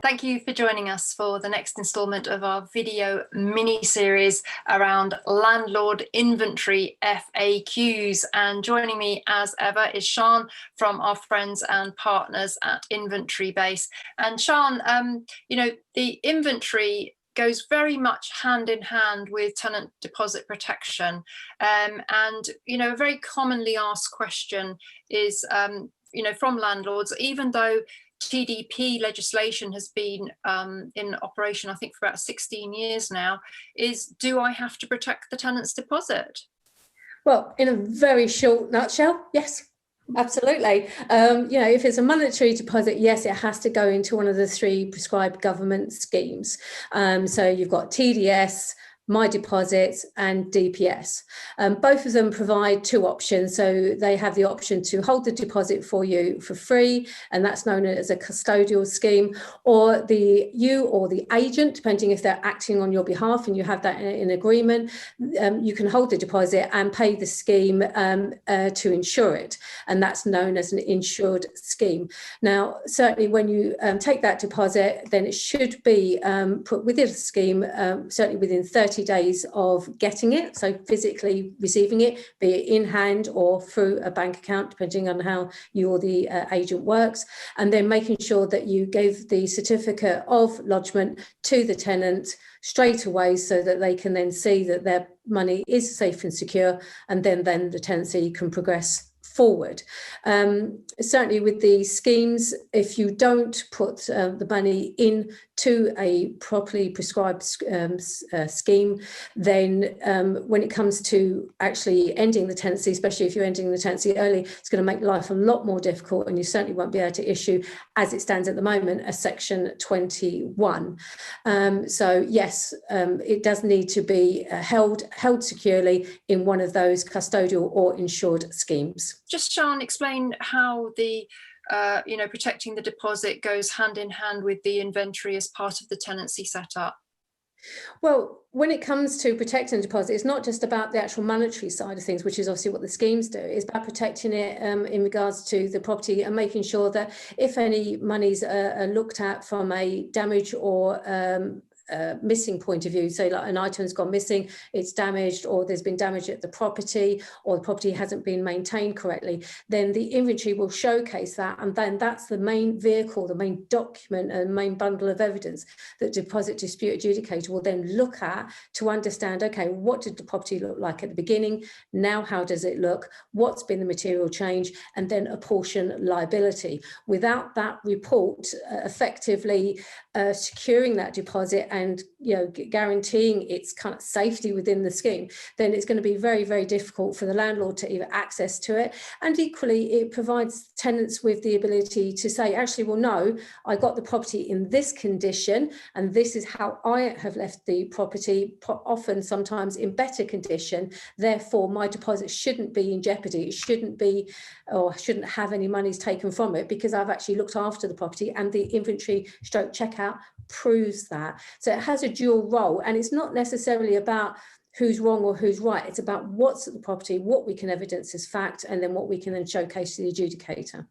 Thank you for joining us for the next instalment of our video mini-series around Landlord Inventory FAQs. And joining me as ever is Sian from our friends and partners at InventoryBase. And Sian, the inventory goes very much hand in hand with tenant deposit protection. And, a very commonly asked question is, from landlords, even though TDP legislation has been in operation, I think, for about 16 years now, is do I have to protect the tenant's deposit? Well, in a very short nutshell, yes, absolutely. If it's a monetary deposit, yes, it has to go into one of the 3 prescribed government schemes. So you've got TDS, Mydeposits and DPS. Both of them provide 2 options. So they have the option to hold the deposit for you for free, and that's known as a custodial scheme, or you or the agent, depending if they're acting on your behalf and you have that in agreement, you can hold the deposit and pay the scheme to insure it, and that's known as an insured scheme. Now, certainly when you take that deposit, then it should be put within a scheme, certainly within 30 days of getting it, so physically receiving it, be it in hand or through a bank account, depending on how you or the agent works, and then making sure that you gave the certificate of lodgement to the tenant straight away so that they can then see that their money is safe and secure, and then the tenancy can progress forward. Certainly with the schemes, if you don't put the money into a properly prescribed scheme, then when it comes to actually ending the tenancy, especially if you're ending the tenancy early, it's going to make life a lot more difficult, and you certainly won't be able to issue, as it stands at the moment, a Section 21. So yes, it does need to be held securely in one of those custodial or insured schemes. Just, Sian, explain how the protecting the deposit goes hand in hand with the inventory as part of the tenancy setup. Well, when it comes to protecting the deposit, it's not just about the actual monetary side of things, which is obviously what the schemes do. It's about protecting it in regards to the property and making sure that if any monies are looked at from a damage or missing point of view, say like an item's gone missing, it's damaged, or there's been damage at the property, or the property hasn't been maintained correctly, then the inventory will showcase that, and then that's the main vehicle, the main document and main bundle of evidence that deposit dispute adjudicator will then look at to understand, okay, what did the property look like at the beginning, now how does it look, what's been the material change, and then apportion liability. Without that report effectively securing that deposit and guaranteeing its kind of safety within the scheme, then it's going to be very, very difficult for the landlord to either access to it. And equally, it provides tenants with the ability to say, actually, well, no, I got the property in this condition, and this is how I have left the property, often sometimes in better condition. Therefore, my deposit shouldn't be in jeopardy. It shouldn't be, or shouldn't have any monies taken from it, because I've actually looked after the property, and the inventory stroke checkout proves that. So it has a dual role, and it's not necessarily about who's wrong or who's right. It's about what's at the property, what we can evidence as fact, and then what we can then showcase to the adjudicator.